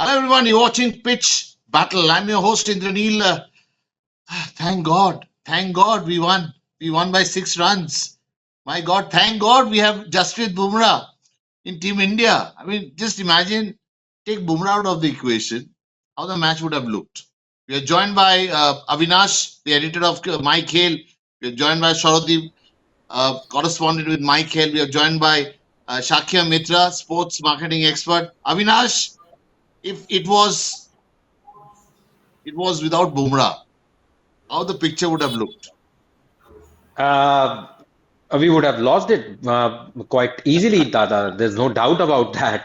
Hello everyone, you're watching Pitch Battle. I'm your host Indraneel. Thank God we won. We won by 6 runs. My God, thank God we have Jasprit Bumrah in Team India. I mean, just imagine, take Bumrah out of the equation, how the match would have looked. We are joined by Avinash, the editor of My Khel. We are joined by Sharadeep, correspondent with My Khel. We are joined by Shakya Mitra, sports marketing expert. Avinash, if it was without Bumrah, how the picture would have looked. Uh, we would have lost it quite easily, Tata. There's no doubt about that.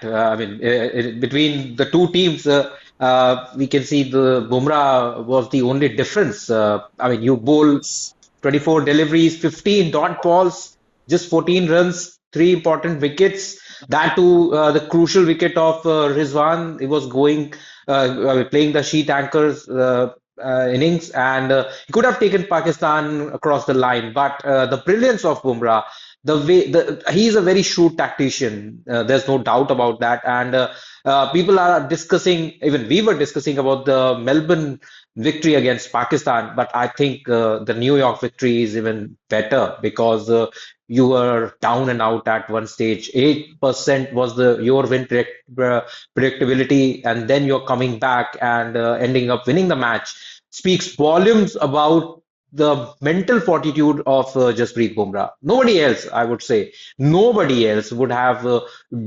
Between the two teams, we can see the Bumrah was the only difference. You bowl 24 deliveries, 15 dot balls, just 14 runs, three important wickets. That too, the crucial wicket of Rizwan. He was playing the sheet anchors. Innings, and he could have taken Pakistan across the line. But the brilliance of Bumrah, he's a very shrewd tactician. There's no doubt about that. And people are discussing, even we were discussing about the Melbourne victory against Pakistan. But I think the New York victory is even better because you were down and out at one stage. 8% was the your predictability, and then you're coming back and ending up winning the match speaks volumes about the mental fortitude of Jasprit Bumrah. Nobody else, I would say, nobody else would have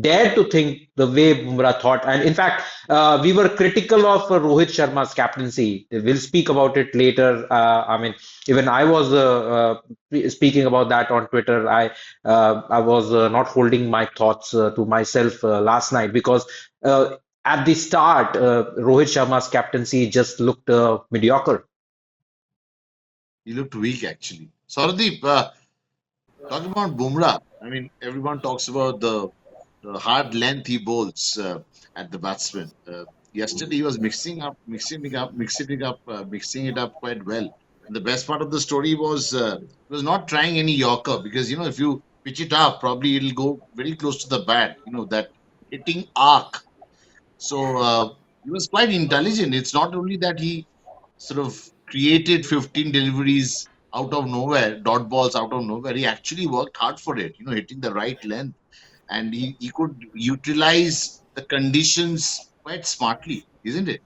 dared to think the way Bumrah thought. And in fact, we were critical of Rohit Sharma's captaincy. We'll speak about it later. Even I was speaking about that on Twitter. I was not holding my thoughts to myself last night because at the start, Rohit Sharma's captaincy just looked mediocre. He looked weak actually. Sardeep, talking about Bumrah, I mean, everyone talks about the hard length he bowls at the batsman. Yesterday he was mixing it up quite well. And the best part of the story was he was not trying any Yorker because if you pitch it up, probably it'll go very close to the bat. That hitting arc. So he was quite intelligent. It's not only that he sort of created 15 deliveries out of nowhere, dot balls out of nowhere. He actually worked hard for it, hitting the right length. And he could utilize the conditions quite smartly, isn't it?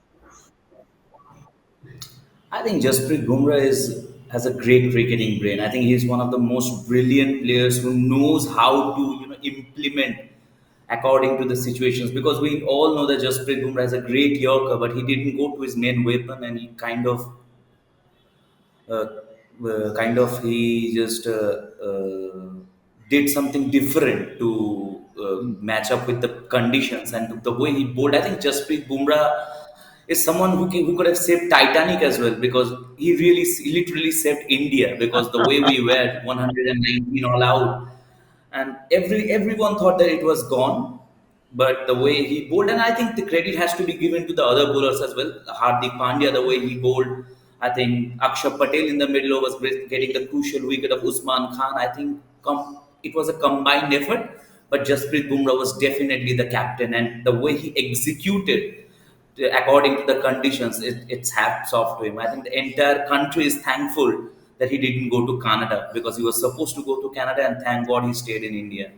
I think Jasprit Bumrah has a great cricketing brain. I think he's one of the most brilliant players who knows how to implement according to the situations. Because we all know that Jasprit Bumrah is a great Yorker, but he didn't go to his main weapon, and he uh, he just did something different to Mm. match up with the conditions and the way he bowled. I think Jasprit Bumrah is someone who could have saved Titanic as well, because he literally saved India, because the way we were 119 all out, and everyone thought that it was gone. But the way he bowled, and I think the credit has to be given to the other bowlers as well. Hardik Pandya, the way he bowled, I think Akshar Patel in the middle was getting the crucial wicket of Usman Khan. I think it was a combined effort, but Jasprit Bumrah was definitely the captain, and the way he executed according to the conditions, it's hats off to him. I think the entire country is thankful that he didn't go to Canada, because he was supposed to go to Canada, and thank God he stayed in India.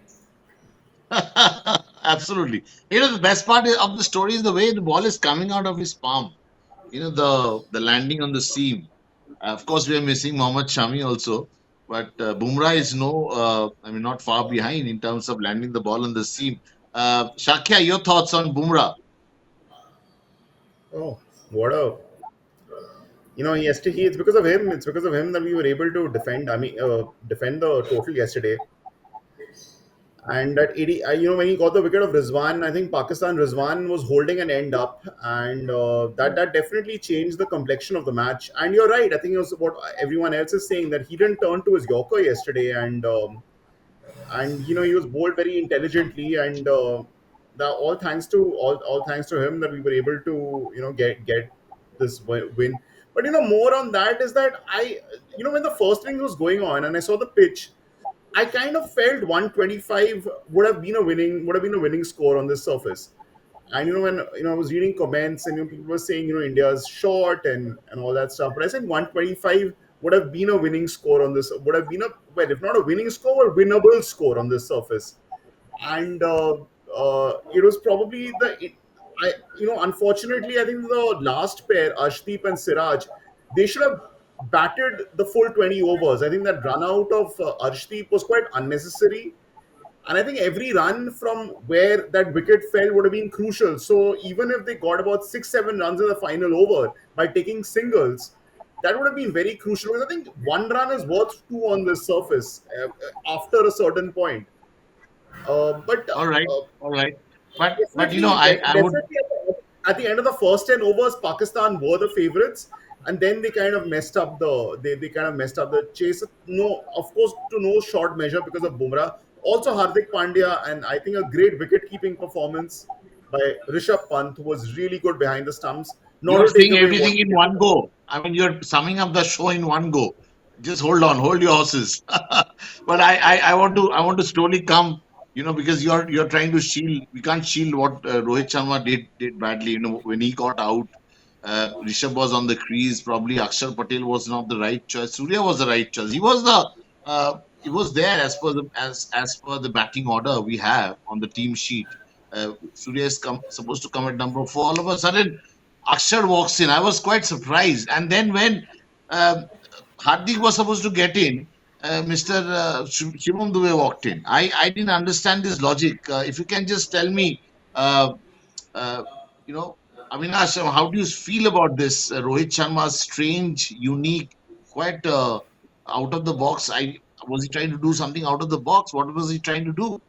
Absolutely. The best part of the story is the way the ball is coming out of his palm. The landing on the seam. Of course, we are missing Mohammad Shami also, but Bumrah is not far behind in terms of landing the ball on the seam. Shakya, your thoughts on Bumrah? Oh, what a yesterday it's because of him. It's because of him that we were able to defend. Defend the total yesterday. And that 80, when he got the wicket of Rizwan, I think Pakistan Rizwan was holding an end up, and that definitely changed the complexion of the match. And you're right. I think it was what everyone else is saying, that he didn't turn to his Yorker yesterday, and he was bowled very intelligently, and all thanks to him that we were able to get this win. But more on that is that when the first innings was going on and I saw the pitch, I kind of felt 125 would have been a winning score on this surface. And when I was reading comments, and people were saying India's short and all that stuff. But I said 125 would have been a winning score on this. Would have been a, well, if not a winning score, a winnable score on this surface. And it was probably I unfortunately, I think the last pair, Arshdeep and Siraj, they should have batted the full 20 overs. I think that run out of Arshdeep was quite unnecessary, and I think every run from where that wicket fell would have been crucial. So even if they got about 6, 7 runs in the final over by taking singles, that would have been very crucial, because I think one run is worth two on this surface after a certain point. But All right, all right. But Definitely, I would. definitely at the end of the first 10 overs, Pakistan were the favourites, and then they kind of messed up they kind of messed up the chase. No, of course, to no short measure because of Bumrah. Also, Hardik Pandya, and I think a great wicket keeping performance by Rishabh Pant, who was really good behind the stumps. Not You're to take saying away what everything he in did. one go. I mean, you're summing up the show in one go. Just hold on, hold your horses. But I want to slowly come. Because you're trying to shield. We can't shield what Rohit Sharma did badly. When he got out, Rishabh was on the crease. Probably Akshar Patel was not the right choice. Surya was the right choice. He was there as per the batting order we have on the team sheet. Surya is supposed to come at number 4. All of a sudden, Akshar walks in. I was quite surprised. And then when uh, Hardik was supposed to get in, Mr. Shivam Dube walked in. I didn't understand this logic. If you can just tell me, uh, uh, you know, Avinash, how do you feel about this Rohit Sharma's strange, unique, quite out of the box? Was he trying to do something out of the box? What was he trying to do?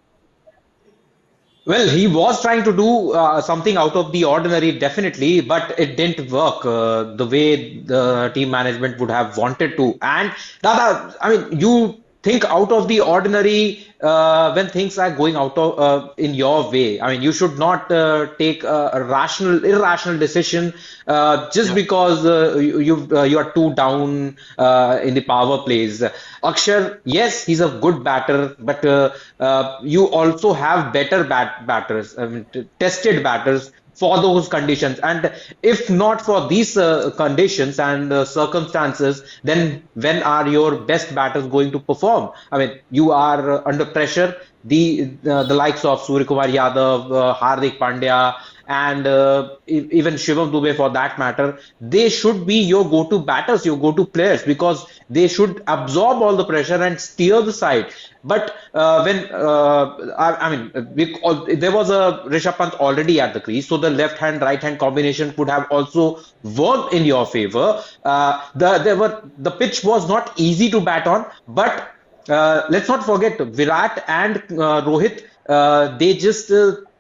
Well, he was trying to do something out of the ordinary, definitely, but it didn't work the way the team management would have wanted to. And Dada, I mean, you think out of the ordinary when things are going out of in your way. I mean, you should not take a irrational decision just Yeah. because you are too down in the power plays. Akshar, yes, he's a good batter, but you also have better batters, I mean, tested batters for those conditions. And if not for these conditions and circumstances, then when are your best batters going to perform? I mean, you are under pressure. The likes of Surya Kumar Yadav, Hardik Pandya, and even Shivam Dube for that matter, they should be your go-to batters, your go-to players, because they should absorb all the pressure and steer the side. But when I mean, there was a Rishabh Pant already at the crease, so the left hand right hand combination could have also worked in your favor. The pitch was not easy to bat on, but let's not forget Virat and Rohit. They just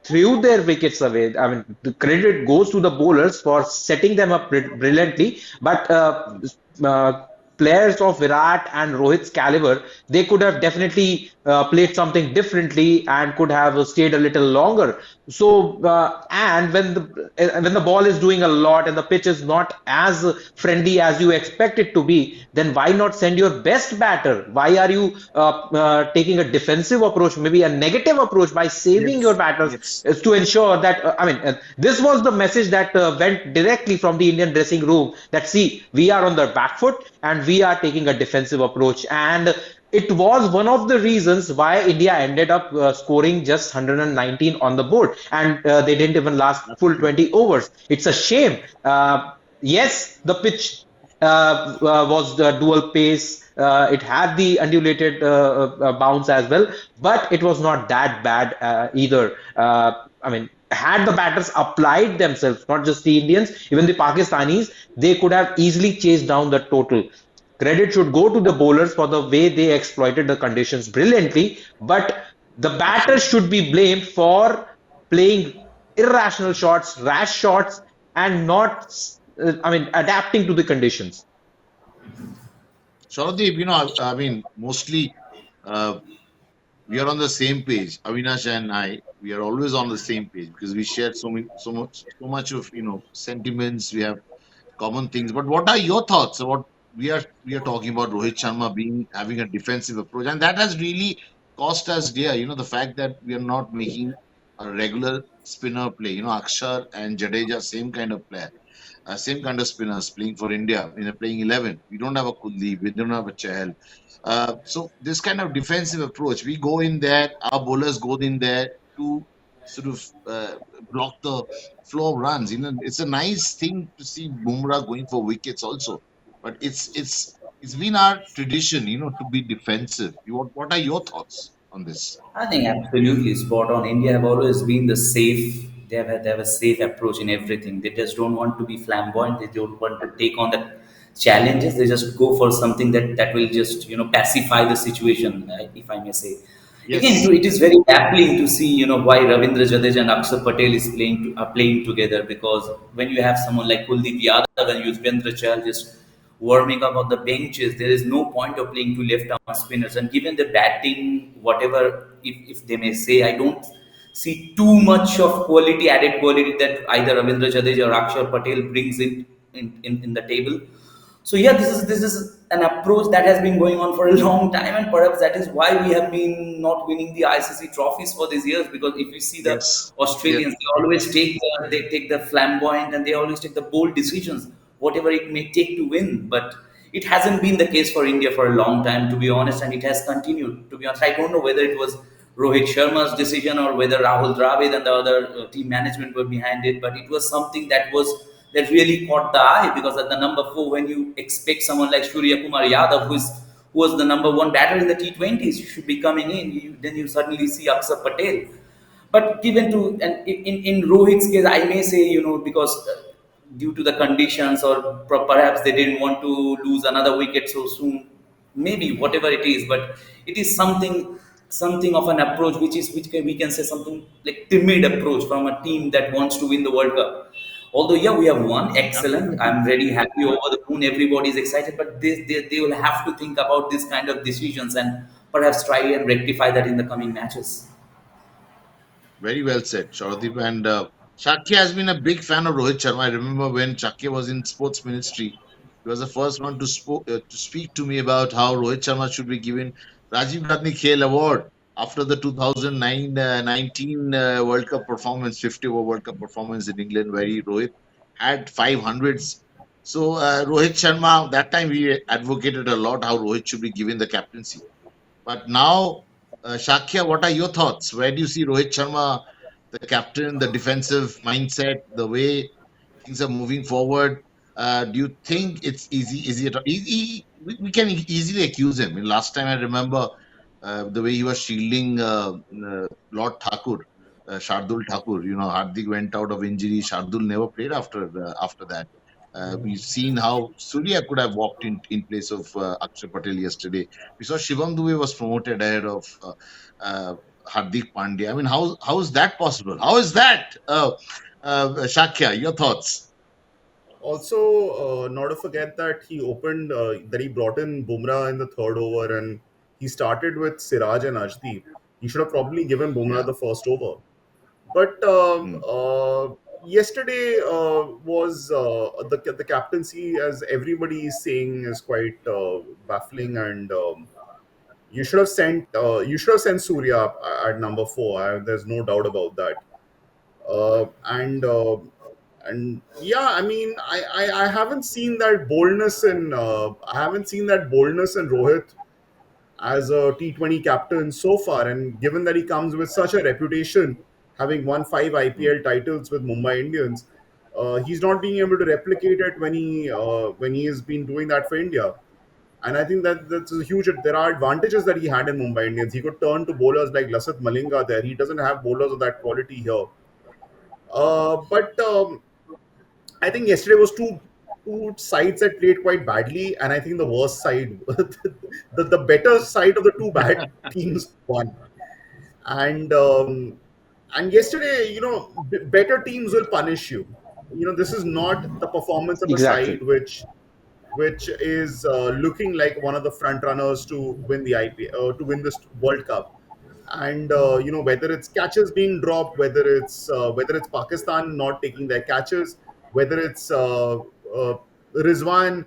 threw their wickets away. I mean, the credit goes to the bowlers for setting them up brilliantly, but uh, players of Virat and Rohit's caliber, they could have definitely played something differently and could have stayed a little longer. So, and when the ball is doing a lot and the pitch is not as friendly as you expect it to be, then why not send your best batter? Why are you taking a defensive approach, maybe a negative approach by saving your Yes. batters Yes. to ensure that I mean this was the message that went directly from the Indian dressing room that see we are on the back foot and we are taking a defensive approach, and it was one of the reasons why India ended up scoring just 119 on the board, and they didn't even last full Absolutely. 20 overs. It's a shame. Yes, the pitch was the dual pace. It had the undulated bounce as well, but it was not that bad either. I mean, had the batters applied themselves, not just the Indians, even the Pakistanis, they could have easily chased down the total. Credit should go to the bowlers for the way they exploited the conditions brilliantly, but the batters Absolutely. should be blamed for playing irrational shots, rash shots, and not, I mean, adapting to the conditions. Sauradeep, I mean, mostly uh, we are on the same page. Avinash and I, we are always on the same page because we share so much of sentiments. We have common things. But what are your thoughts about we are talking about Rohit Sharma having a defensive approach, and that has really cost us dear. The fact that we are not making a regular spinner play. Akshar and Jadeja, same kind of player, same kind of spinners playing for India in a playing 11. We don't have a Kuldeep, we don't have a Chahal. So this kind of defensive approach, we go in there, our bowlers go in there to sort of block the flow of runs. It's a nice thing to see Bumrah going for wickets also, but it's been our tradition, to be defensive. What are your thoughts on this? I think absolutely spot on. India have always been the safe. They have a safe approach in everything. They just don't want to be flamboyant. They don't want to take on the challenges. They just go for something that will just pacify the situation, if I may say. Again, Yes, it is very appealing to see why Ravindra Jadeja and Akshar Patel are playing together, because when you have someone like Kuldeep Yadav and Yuzvendra Chahal just warming up on the benches, there is no point of playing two left arm spinners. And given the batting, whatever, if they may say, I don't see too much of added quality that either Ravindra Jadeja or Akshar Patel brings in the table. So yeah, this is an approach that has been going on for a long time, and perhaps that is why we have been not winning the ICC trophies for these years. Because if you see the yes, yes, Australians, they take the flamboyant and they always take the bold decisions, whatever it may take to win. But it hasn't been the case for India for a long time, to be honest, and it has continued. To be honest, I don't know whether it was Rohit Sharma's decision or whether Rahul Dravid and the other team management were behind it, but it was something that really caught the eye, because at the number four, when you expect someone like Surya Kumar Yadav, who was the number one batter in the T20s, should be coming in, then you suddenly see Akshar Patel. But given to and in Rohit's case, I may say because due to the conditions, or perhaps they didn't want to lose another wicket so soon, maybe whatever it is, but it is something of an approach we can say something like timid approach from a team that wants to win the World Cup. Although, yeah, we have won, excellent. absolutely. I'm really happy over the moon. Everybody's excited, but they will have to think about this kind of decisions and perhaps try and rectify that in the coming matches. Very well said, Sharadeep. And Shakya has been a big fan of Rohit Sharma. I remember when Shakya was in sports ministry, he was the first one to speak to me about how Rohit Sharma should be given Rajiv Gandhi Khel Award after the 2009 19 World Cup performance, 50 over World Cup performance in England, where Rohit had 500s. So Rohit Sharma, that time we advocated a lot how Rohit should be given the captaincy. But now, Shakya, what are your thoughts? Where do you see Rohit Sharma, the captain, the defensive mindset, the way things are moving forward? Do you think it's easy? Is it easy? We can easily accuse him. Last time I remember the way he was shielding Lord Thakur, Shardul Thakur. Hardik went out of injury. Shardul never played after that. We've seen how Surya could have walked in place of Akshay Patel yesterday. We saw Shivam Dube was promoted ahead of uh, Hardik Pandya. I mean, how is that possible? How is that? Shakya, your thoughts? Also, not to forget that he brought in Bumrah in the third over, and he started with Siraj and Ashdeep. He should have probably given Bumrah Yeah. the first over. But Mm, yesterday was the captaincy, as everybody is saying, is quite baffling, and you should have sent Surya at number four. There's no doubt about that. Uh, and uh, and yeah, I mean, I haven't seen that boldness in Rohit as a T20 captain so far. And given that he comes with such a reputation, having won five mm. IPL titles with Mumbai Indians, he's not being able to replicate it when he has been doing that for India. And I think that's a huge. There are advantages that he had in Mumbai Indians. He could turn to bowlers like Lasith Malinga there. He doesn't have bowlers of that quality here. But I think yesterday was two sides that played quite badly, and I think the worst side, the better side of the two bad teams won. And and yesterday, better teams will punish you. This is not the performance of a side Exactly. which is looking like one of the front runners to win the IPL, to win this World Cup. And whether it's catches being dropped, whether it's Pakistan not taking their catches, whether it's Rizwan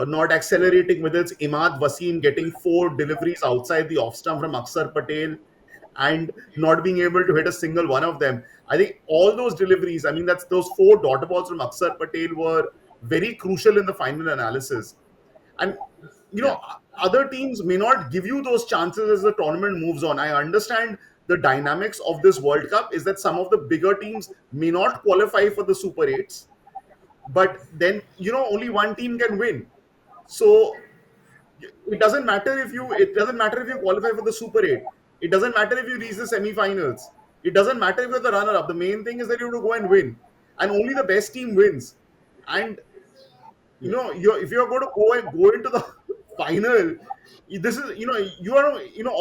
not accelerating, whether it's Imad Wasim getting four deliveries outside the off stump from Aksar Patel, and not being able to hit a single one of them. I think all those deliveries, I mean, that's those four dot balls from Aksar Patel were very crucial in the final analysis. And Yeah. other teams may not give you those chances as the tournament moves on. I understand the dynamics of this World Cup is that some of the bigger teams may not qualify for the Super 8s, but then only one team can win. So it doesn't matter if you qualify for the Super 8. It doesn't matter if you reach the semi-finals. It doesn't matter if you're the runner-up. The main thing is that you have to go and win, and only the best team wins. And Yeah. if you're going to go into the final, this is you are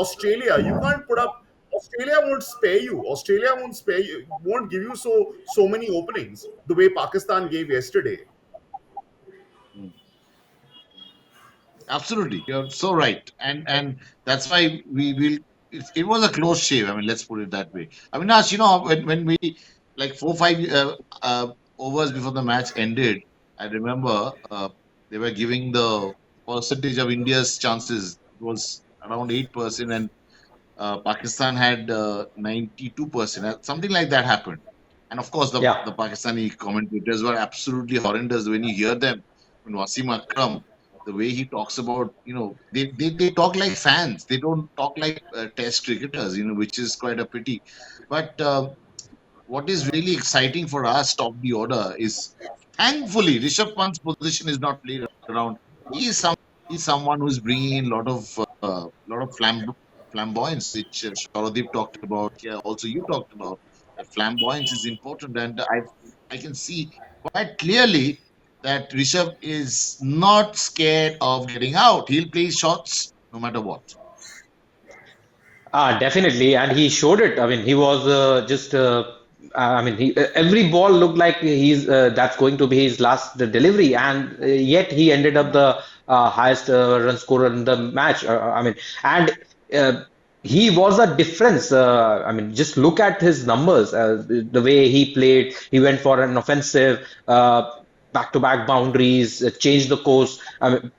Australia. You can't put up. Australia won't spare you. Australia won't spare you. Won't give you so many openings the way Pakistan gave yesterday. Mm. Absolutely, you're so right, and that's why we will. It was a close shave. I mean, let's put it that way. I mean, as you know, when we like 4 5 overs before the match ended, I remember they were giving the percentage of India's chances. It was around 8%, and Pakistan had 92%. Something like that happened. And of course, Yeah. the Pakistani commentators were absolutely horrendous when you hear them. When Wasim Akram, the way he talks about, they talk like fans. They don't talk like test cricketers, which is quite a pity. But what is really exciting for us, top the order, is thankfully Rishabh Pant's position is not played around. He is he's someone who's bringing in a lot of flamboyance, which Sharadeep talked about. Yeah, also you talked about. Flamboyance is important, and I can see quite clearly that Rishabh is not scared of getting out. He'll play shots no matter what. Definitely, and he showed it. I mean, he was just. I mean, every ball looked like he's that's going to be his last delivery, and yet he ended up the highest run scorer in the match. I mean, and uh, he was a difference. I mean, just look at his numbers. The way he played, he went for an offensive, back-to-back boundaries, changed the course. I mean,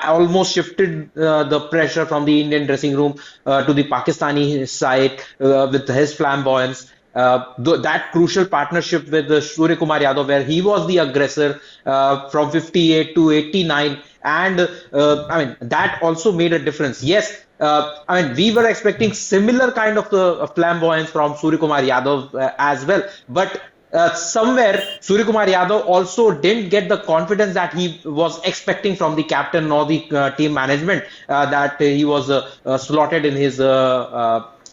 almost shifted the pressure from the Indian dressing room to the Pakistani side with his flamboyance. That crucial partnership with Surya Kumar Yadav, where he was the aggressor from 58 to 89, and I mean that also made a difference. Yes, I mean we were expecting similar kind of flamboyance from Surya Kumar Yadav as well, but somewhere Surya Kumar Yadav also didn't get the confidence that he was expecting from the captain or the team management that he was slotted in his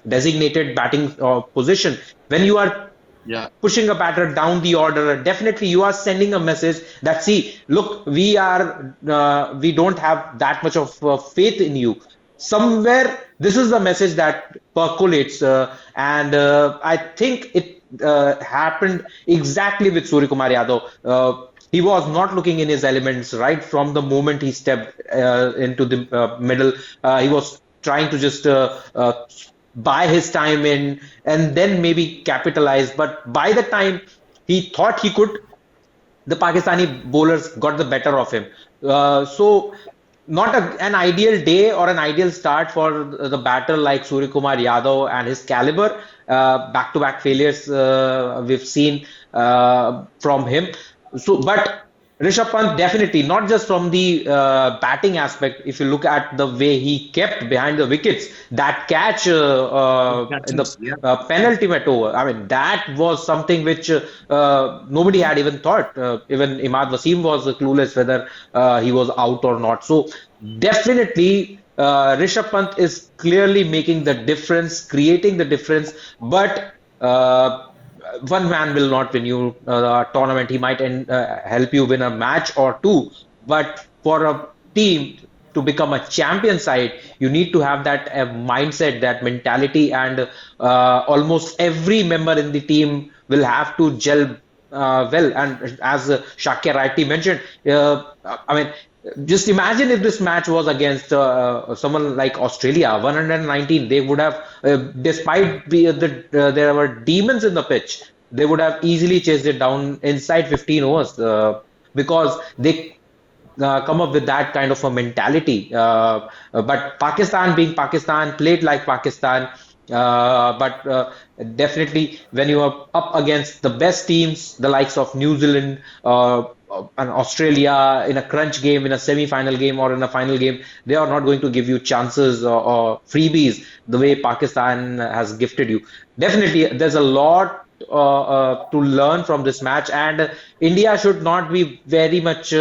designated batting position. When you are Yeah, pushing a batter down the order, definitely you are sending a message that see, look, we don't have that much of faith in you. Somewhere this is the message that percolates, and I think it happened exactly with Surya Kumar Yadav. He was not looking in his elements right from the moment he stepped into the middle. He was trying to just buy his time in and then maybe capitalize. But by the time he thought he could, the Pakistani bowlers got the better of him. So, not an ideal day or an ideal start for the batter like Surya Kumar Yadav and his caliber. Back-to-back failures we've seen from him. So, but Rishabh Pant definitely not just from the batting aspect. If you look at the way he kept behind the wickets, that catch it in the catches. Yeah, penultimate over. I mean, that was something which nobody had even thought. Even Imad Wasim was clueless whether he was out or not. So definitely, Rishabh Pant is clearly making the difference, creating the difference. But one man will not win you a tournament. He might help you win a match or two. But for a team to become a champion side, you need to have that mindset, that mentality, and almost every member in the team will have to gel well. And as Shakya rightly mentioned, I mean, just imagine if this match was against someone like Australia, 119. They would have, despite there were demons in the pitch, they would have easily chased it down inside 15 overs because they come up with that kind of a mentality. But Pakistan, being Pakistan, played like Pakistan. But definitely, when you are up against the best teams, the likes of New Zealand and Australia in a crunch game, in a semi-final game, or in a final game, they are not going to give you chances or freebies the way Pakistan has gifted you. Definitely, there's a lot to learn from this match, and India should not be very much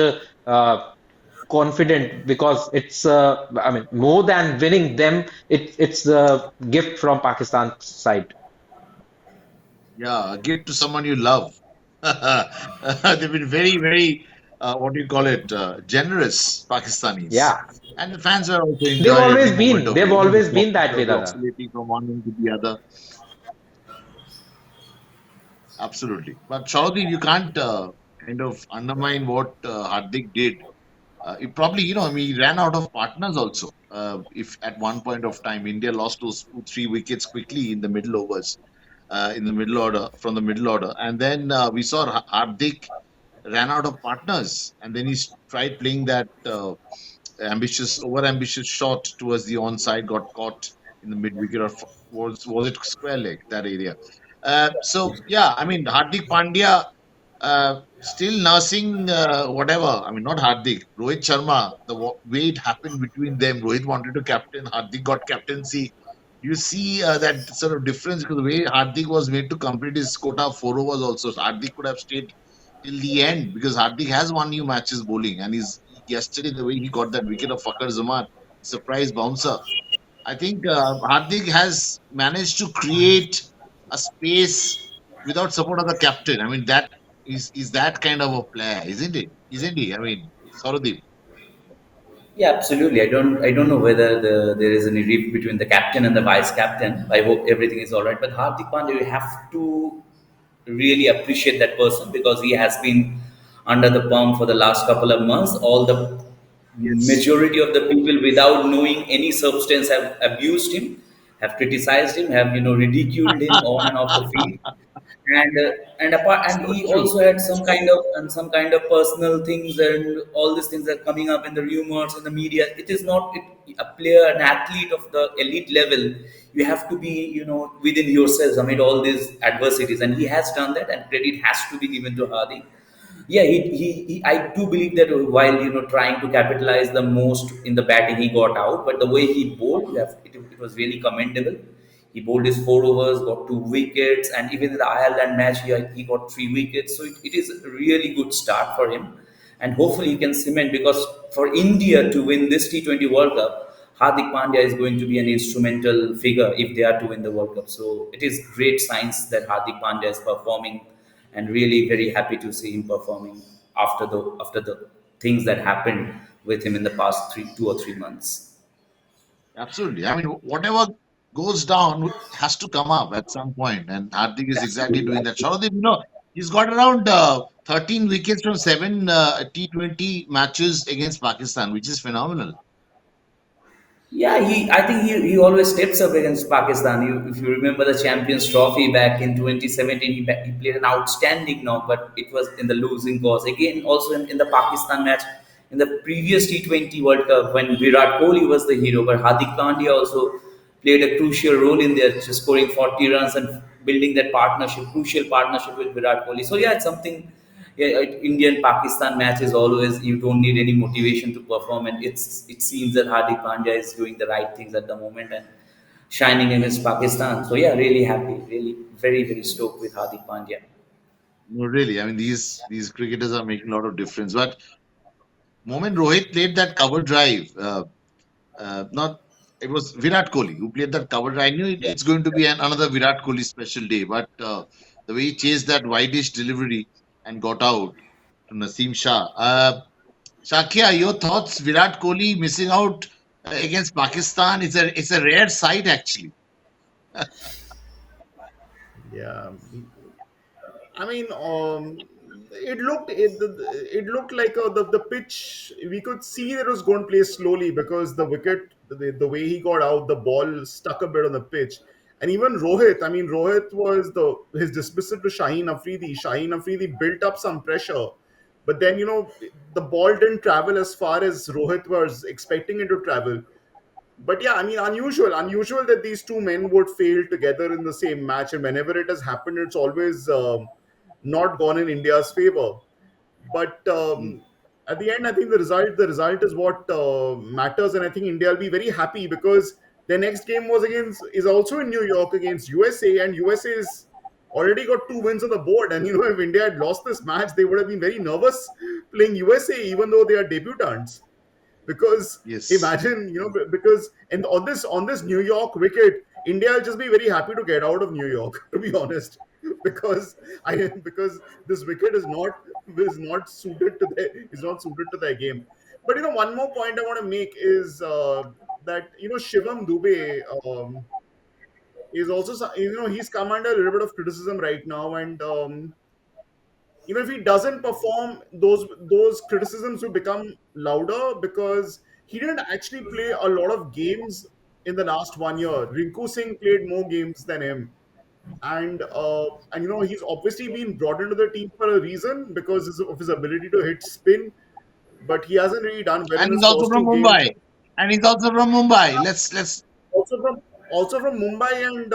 confident because it's I mean more than winning them, it's the gift from Pakistan's side. Yeah, a gift to someone you love. They've been very, very, what do you call it, generous Pakistanis. Yeah, And the fans are also enjoy every moment of it. they've You know, always been that way, the Dada. oscillating from one end to the other. Absolutely. But Sauradeep, you can't kind of undermine what Hardik did. It probably, I mean, he ran out of partners also. If at one point of time India lost those two, three wickets quickly in the middle overs, in the middle order, from the middle order. And then we saw Hardik ran out of partners. And then he tried playing that over ambitious shot towards the onside, got caught in the mid wicket, or was it square leg, that area. So yeah, I mean Hardik Pandya still nursing whatever. I mean, not Hardik, Rohit Sharma. The way it happened between them, Rohit wanted to captain, Hardik got captaincy. You see that sort of difference, because the way Hardik was made to complete his quota of 4 overs also. So Hardik could have stayed till the end, because Hardik has won new matches bowling, and yesterday the way he got that wicket of Fakhar Zaman, surprise bouncer. I think Hardik has managed to create a space without support of the captain. I mean, that is that kind of a player, isn't it? Isn't he? I mean, Sauradeep. Yeah, absolutely. I don't know whether there is any rift between the captain and the vice captain. I hope everything is all right. But Hardik Pandya, you have to really appreciate that person because he has been under the pump for the last couple of months. All the Yes. majority of the people, without knowing any substance, have abused him, have criticized him, have ridiculed him on and off the field, and apart, and So he true. also had some kind of personal things, and all these things are coming up in the rumors in the media. It is not a player, an athlete of the elite level. You have to be within yourselves amid all these adversities, and he has done that, and credit has to be given to Hardik. Yeah, I do believe that while trying to capitalize the most in the batting, he got out. But the way he bowled, it was really commendable. He bowled his 4 overs, got 2 wickets, and even in the Ireland match, he got 3 wickets. So it is a really good start for him, and hopefully he can cement, because for India to win this T20 World Cup, Hardik Pandya is going to be an instrumental figure if they are to win the World Cup. So it is great signs that Hardik Pandya is performing, and really very happy to see him performing after the things that happened with him in the past 2 or 3 months. Absolutely. I mean, whatever goes down has to come up at some point, and Hardik is exactly Absolutely, doing that. absolutely. Sauradeep, he's got around 13 wickets from seven T20 matches against Pakistan, which is phenomenal. Yeah, I think he always steps up against Pakistan. If you remember the Champions Trophy back in 2017, he played an outstanding knock, but it was in the losing cause. Again, also in the Pakistan match, in the previous T20 World Cup, when Virat Kohli was the hero, but Hardik Pandya also played a crucial role in there, just scoring 40 runs and building that partnership, crucial partnership with Virat Kohli. So yeah, it's something. Yeah, Indian Pakistan match is always, you don't need any motivation to perform, and it seems that Hardik Pandya is doing the right things at the moment and shining against Pakistan. So yeah, really happy, really very very stoked with Hardik Pandya. No, really. I mean, these cricketers are making a lot of difference. But moment Rohit played that cover drive, not it was Virat Kohli who played that cover drive. I knew it's going to be another Virat Kohli special day, but the way he chased that wideish delivery and got out to Naseem Shah. Shakya, your thoughts? Virat Kohli missing out against Pakistan. It's a rare sight actually. Yeah, I mean, it looked like the pitch. We could see that it was going to play slowly because the wicket, the way he got out, the ball stuck a bit on the pitch. And even Rohit, I mean, Rohit was his dismissal to Shaheen Afridi. Shaheen Afridi built up some pressure, but then the ball didn't travel as far as Rohit was expecting it to travel. But yeah, I mean, unusual that these two men would fail together in the same match, and whenever it has happened, it's always not gone in India's favor. But Mm. at the end, I think the result is what matters, and I think India will be very happy because their next game is also in New York against USA, and USA is already got 2 wins on the board. And if India had lost this match, they would have been very nervous playing USA, even though they are debutants. Because Yes. imagine, because and on this New York wicket, India will just be very happy to get out of New York, to be honest. Because this wicket is not suited to their game. But one more point I want to make is that Shivam Dubey is also he's come under a little bit of criticism right now. And if he doesn't perform, those criticisms will become louder because he didn't actually play a lot of games in the last 1 year. Rinku Singh played more games than him, and he's obviously been brought into the team for a reason because of his ability to hit spin, but he hasn't really done well in And his he's also first from two games. Mumbai. And he's also from Mumbai. Let's Also from Mumbai. And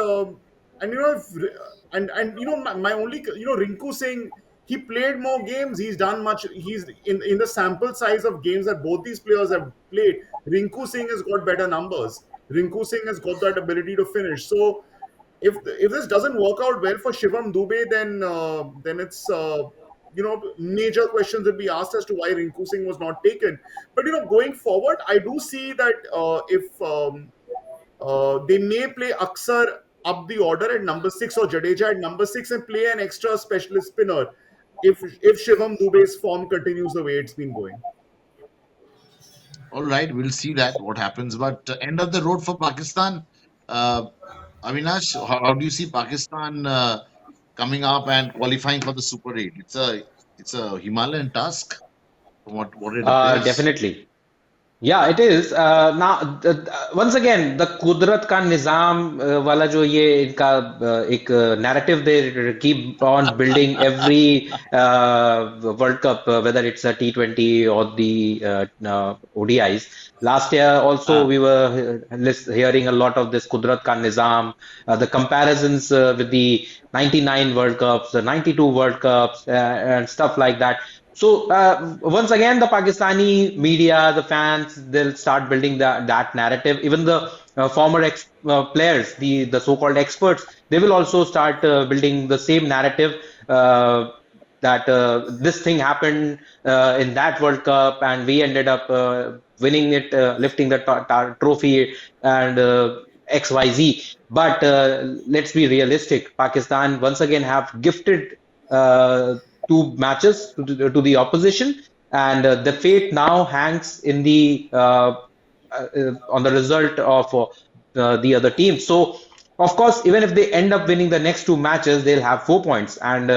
and my only Rinku Singh, he played more games. He's done much. He's in the sample size of games that both these players have played. Rinku Singh has got better numbers. Rinku Singh has got that ability to finish. So if this doesn't work out well for Shivam Dubey, then it's major questions will be asked as to why Rinku Singh was not taken. But going forward, I do see that if they may play Aksar up the order at number 6 or Jadeja at number 6 and play an extra specialist spinner if Shivam Dubey's form continues the way it's been going. All right, we'll see that what happens. But end of the road for Pakistan. Uh, Avinash, how do you see Pakistan coming up and qualifying for the Super 8? It's a Himalayan task from what it appears. Definitely. Yeah, it is. Now, once again, the Kudrat ka Nizam wala jo ye inka ek narrative they keep on building every World Cup, whether it's a T20 or the ODIs. Last year also Ah, we were hearing a lot of this Kudrat ka Nizam, the comparisons with the 99 World Cups, the 92 World Cups, and stuff like that. So once again, the Pakistani media, the fans, they'll start building that narrative. Even the former players, the so-called experts, they will also start building the same narrative that this thing happened in that World Cup, and we ended up winning it, lifting the trophy, and XYZ. But let's be realistic. Pakistan once again have gifted. Two matches to the opposition, and the fate now hangs in the on the result of the other team. So, of course, even if they end up winning the next two matches, they'll have 4 points, and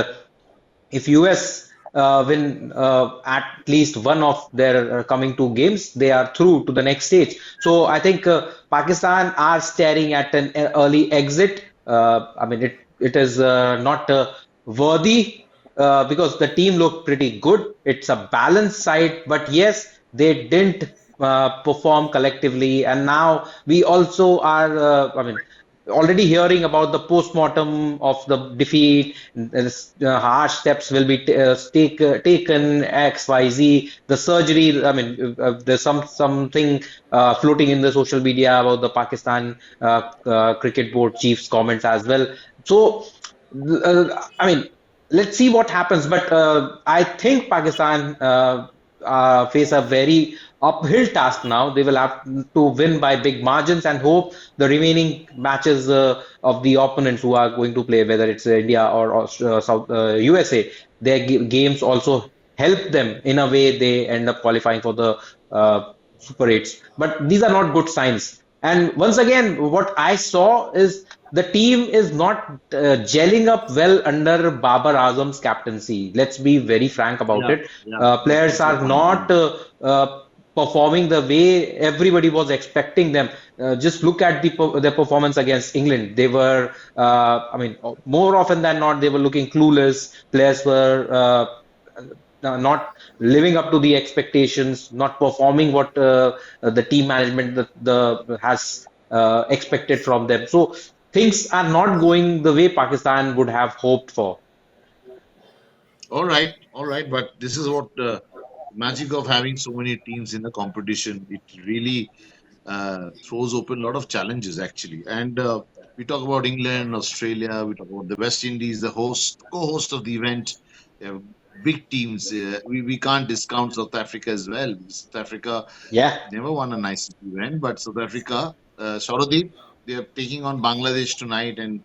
if US win at least one of their coming two games, they are through to the next stage. So I think Pakistan are staring at an early exit. I mean, it is not worthy because the team looked pretty good. It's a balanced side, but yes, they didn't perform collectively, and now we also are. I mean, already hearing about the post-mortem of the defeat. Harsh steps will be taken, XYZ. The surgery, I mean, there's something floating in the social media about the Pakistan cricket board chief's comments as well. So I mean, let's see what happens. But I think Pakistan face a very uphill task now. They will have to win by big margins and hope the remaining matches of the opponents who are going to play, whether it's India or South USA, their games also help them in a way they end up qualifying for the Super 8s. But these are not good signs. And once again, what I saw is the team is not gelling up well under Babar Azam's captaincy. Let's be very frank about yeah, it. yeah. Players That's your are point. not performing the way everybody was expecting them. Just look at their performance against England. They were, I mean, more often than not, they were looking clueless. Players were not living up to the expectations, not performing what the team management the has expected from them. So things are not going the way Pakistan would have hoped for. All right, but this is what magic of having so many teams in the competition. It really throws open a lot of challenges actually. And we talk about England, Australia, we talk about the West Indies, the host, co-host of the event. They have big teams. We can't discount South Africa as well. South Africa Yeah. never won a nice event, but South Africa, Sharadeep, they are taking on Bangladesh tonight, and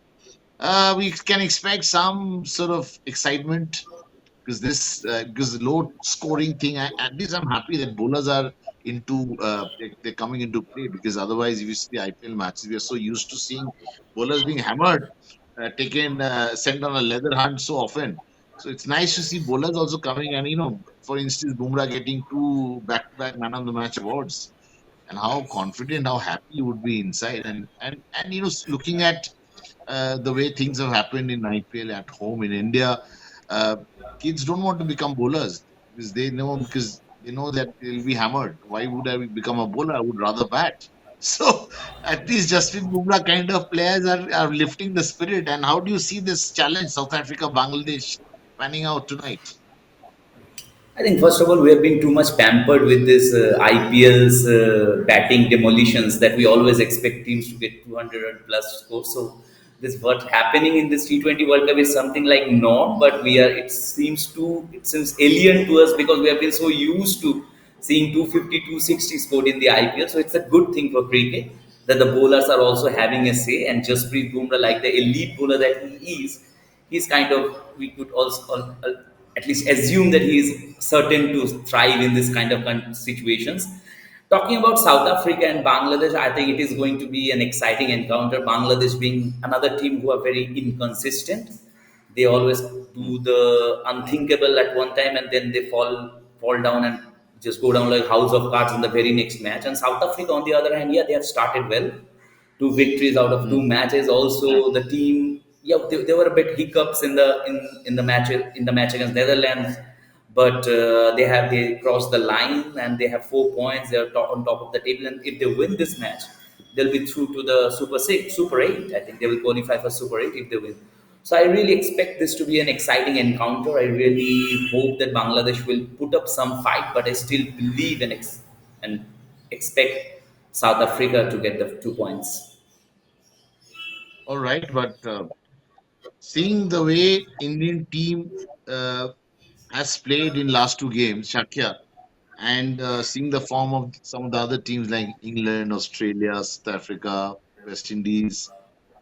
we can expect some sort of excitement because the low scoring thing. At least I'm happy that bowlers are into they're coming into play, because otherwise, if you see the IPL matches, we are so used to seeing bowlers being hammered, taken sent on a leather hunt so often. So it's nice to see bowlers also coming, and for instance, Bumrah getting two back-to-back man of the match awards, and how confident, how happy he would be inside, and looking at the way things have happened in IPL at home in India, uh, kids don't want to become bowlers because they know that they'll be hammered. Why would I become a bowler? I would rather bat. So at least Jasprit Bumrah kind of players are lifting the spirit. And how do you see this challenge, South Africa, Bangladesh, panning out tonight? I think first of all, we have been too much pampered with this IPL's batting demolitions that we always expect teams to get 200 plus scores. So this what happening in this T20 World Cup is something like norm, but we are it seems alien to us because we have been so used to seeing 250, 260 scored in the IPL. So it's a good thing for cricket that the bowlers are also having a say, and Jasprit Bumrah, like the elite bowler that he is, he's kind of, we could also at least assume that he is certain to thrive in this kind of situations. Talking about South Africa and Bangladesh, I think it is going to be an exciting encounter. Bangladesh being another team who are very inconsistent. They always do the unthinkable at one time, and then they fall down and just go down like house of cards in the very next match. And South Africa, on the other hand, yeah, they have started well, two victories out of two Mm, matches. Also, the team, yeah, there were a bit hiccups in the match against Netherlands, but they crossed the line and they have 4 points. They are on top of the table, and if they win this match, they'll be through to the Super Eight. I think they will qualify for Super Eight if they win. So I really expect this to be an exciting encounter. I really hope that Bangladesh will put up some fight, but I still believe and expect South Africa to get the 2 points. all right, but seeing the way Indian team uh, has played in last two games, Shakya, and seeing the form of some of the other teams like England, Australia, South Africa, West Indies,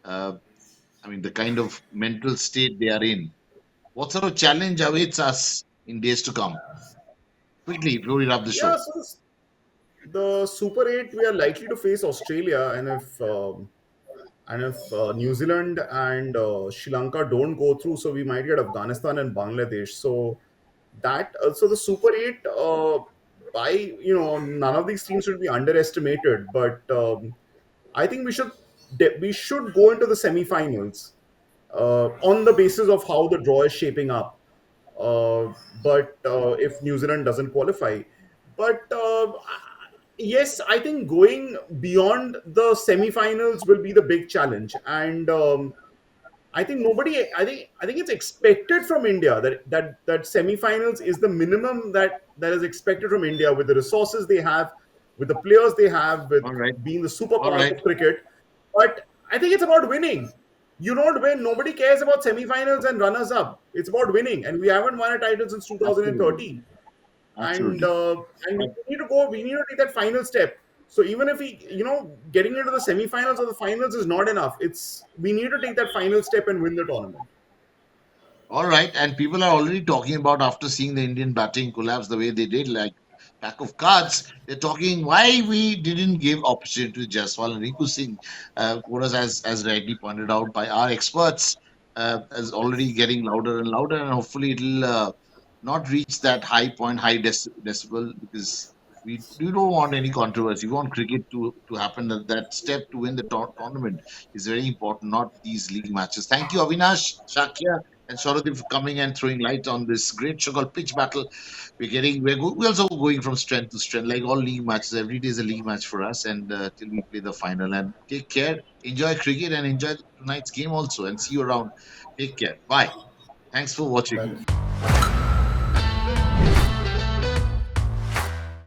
uh, I mean, the kind of mental state they are in. What sort of challenge awaits us in days to come? Quickly, before we wrap the Yeah, show. so the Super 8, we are likely to face Australia, and if New Zealand and Sri Lanka don't go through, so we might get Afghanistan and Bangladesh. So that also the Super 8, by none of these teams should be underestimated, but I think we should go into the semifinals on the basis of how the draw is shaping up. Uh, but if New Zealand doesn't qualify, but yes, I think going beyond the semifinals will be the big challenge, and I think nobody. I think it's expected from India that semifinals is the minimum that is expected from India with the resources they have, with the players they have, with All right, being the all superpower right, of cricket. But I think it's about winning. You don't win. Nobody cares about semifinals and runners up. It's about winning, and we haven't won a title since absolutely, 2013, and absolutely. uh, and we But need to go. We need to take that final step. So even if getting into the semifinals or the finals is not enough. We need to take that final step and win the tournament. all right, and people are already talking about after seeing the Indian batting collapse the way they did, like pack of cards. They're talking why we didn't give opportunity to Jaiswal and Rinku Singh. Chorus, as rightly pointed out by our experts, is already getting louder and louder, and hopefully it'll not reach that high point, high decibel, because we don't want any controversy. We want cricket to happen. That step to win the tournament is very important, not these league matches. Thank you, Avinash, Shakya. And Sauradeep for coming and throwing light on this great show called Pitch Battle. We're also going from strength to strength, like all league matches. Every day is a league match for us, and till we play the final. And take care, enjoy cricket, and enjoy tonight's game also. And see you around. Take care. Bye. Thanks for watching. Bye.